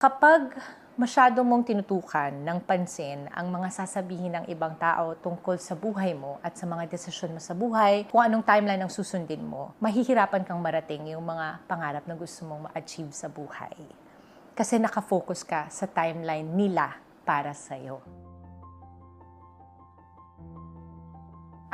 Kapag masyado mong tinutukan ng pansin ang mga sasabihin ng ibang tao tungkol sa buhay mo at sa mga desisyon mo sa buhay, kung anong timeline ang susundin mo, mahihirapan kang marating yung mga pangarap na gusto mong ma-achieve sa buhay. Kasi nakafocus ka sa timeline nila para sa'yo.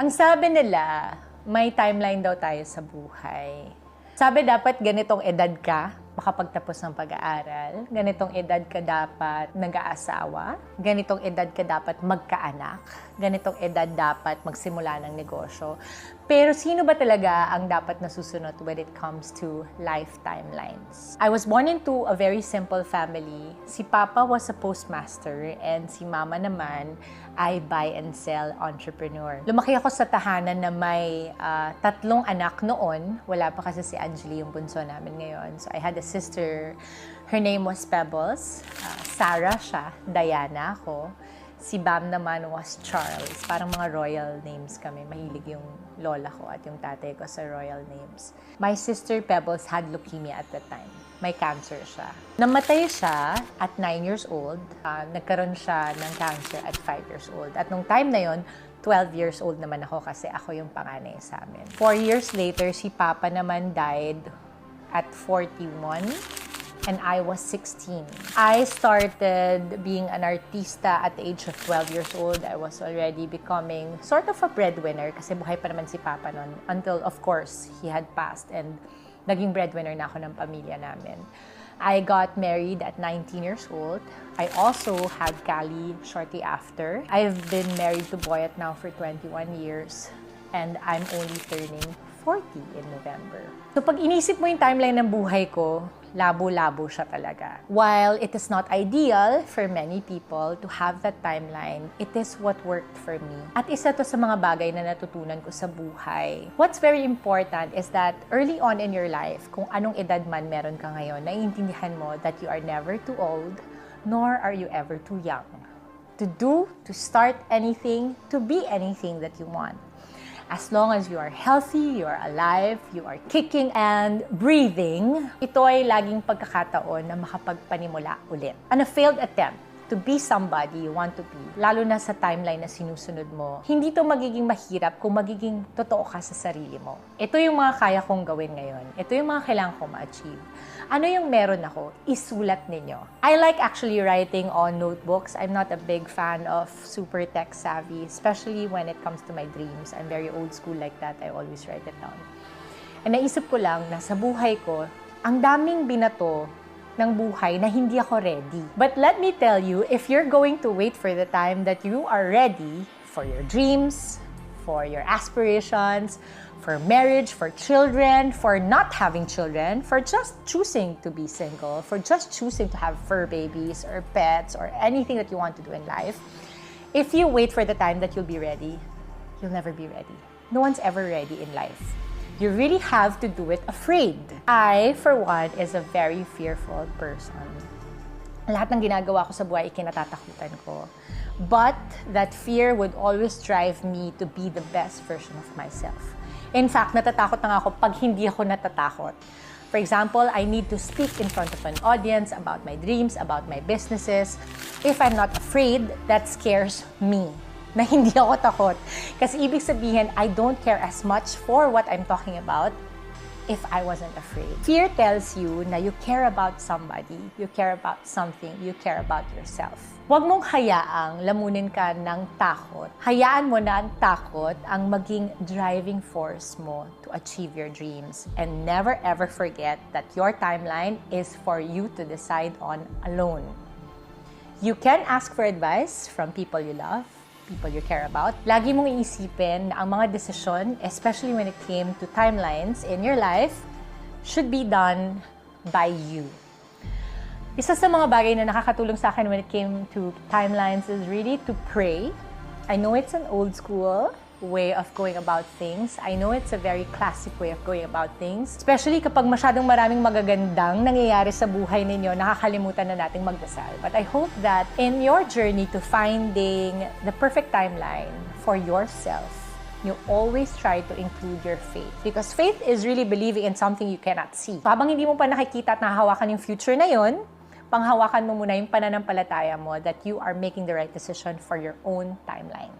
Ang sabi nila, may timeline daw tayo sa buhay. Sabi dapat ganitong edad ka, makapagtapos ng pag-aaral. Ganitong edad ka dapat nag-aasawa. Ganitong edad ka dapat magkaanak. Ganitong edad dapat magsimula ng negosyo. Pero sino ba talaga ang dapat nasusunod when it comes to life timelines? I was born into a very simple family. Si Papa was a postmaster and si Mama naman ay buy and sell entrepreneur. Lumaki ako sa tahanan na may 3 anak noon. Wala pa kasi si Angeli yung bunso namin ngayon. So I had a sister. Her name was Pebbles. Sarah siya. Diana ako. Si Bam naman was Charles. Parang mga royal names kami. Mahilig yung lola ko at yung tatay ko sa royal names. My sister Pebbles had leukemia at that time. May cancer siya. Namatay siya at 9 years old. Nagkaroon siya ng cancer at 5 years old. At nung time na yon, 12 years old naman ako kasi ako yung panganay sa amin. 4 years later, si Papa naman died at 41. And I was 16. I started being an artista at the age of 12 years old. I was already becoming sort of a breadwinner kasi buhay pa naman si Papa noon until, of course, he had passed and naging breadwinner na ako ng pamilya namin. I got married at 19 years old. I also had Callie shortly after. I've been married to Boyet now for 21 years and I'm only turning 40 in November. So pag inisip mo yung timeline ng buhay ko, labo-labo siya talaga. While it is not ideal for many people to have that timeline, it is what worked for me. At isa to sa mga bagay na natutunan ko sa buhay. What's very important is that early on in your life, kung anong edad man meron ka ngayon, naiintindihan mo that you are never too old, nor are you ever too young. To start anything, to be anything that you want. As long as you are healthy, you are alive, you are kicking and breathing, ito ay laging pagkakataon na makapagpanimula ulit. And a failed attempt to be somebody you want to be, lalo na sa timeline na sinusunod mo, hindi to magiging mahirap kung magiging totoo ka sa sarili mo. Ito yung mga kaya kong gawin ngayon. Ito yung mga kailangan kong ma-achieve. Ano yung meron ako? Isulat ninyo. I like actually writing on notebooks. I'm not a big fan of super tech savvy, especially when it comes to my dreams. I'm very old school like that. I always write it down. And naisip ko lang na sa buhay ko, ang daming binato ng buhay na hindi ako ready. But let me tell you, if you're going to wait for the time that you are ready for your dreams, for your aspirations, for marriage, for children, for not having children, for just choosing to be single, for just choosing to have fur babies or pets or anything that you want to do in life, if you wait for the time that you'll be ready, you'll never be ready. No one's ever ready in life. You really have to do it afraid. I, for one, is a very fearful person. Lahat ng ginagawa ko sa buhay, ikinatatakutan ko. But that fear would always drive me to be the best version of myself. In fact, natatakot na ako pag hindi ako natatakot. For example, I need to speak in front of an audience about my dreams, about my businesses. If I'm not afraid, that scares me. Na hindi ako takot. Kasi ibig sabihin, I don't care as much for what I'm talking about if I wasn't afraid. Fear tells you na you care about somebody, you care about something, you care about yourself. Huwag mong hayaang lamunin ka ng takot. Hayaan mo na ang takot ang maging driving force mo to achieve your dreams. And never ever forget that your timeline is for you to decide on alone. You can ask for advice from people you love, people you care about. Lagi mong iisipin na ang mga desisyon, especially when it came to timelines in your life, should be done by you. Isa sa mga bagay na nakakatulong sa akin when it came to timelines is really to pray. I know it's an old school way of going about things. I know it's a very classic way of going about things. Especially kapag masyadong maraming magagandang nangyayari sa buhay ninyo, nakakalimutan na nating magdasal. But I hope that in your journey to finding the perfect timeline for yourself, you always try to include your faith. Because faith is really believing in something you cannot see. So, habang hindi mo pa nakikita at nahahawakan yung future na yon, panghawakan mo muna yung pananampalataya mo that you are making the right decision for your own timeline.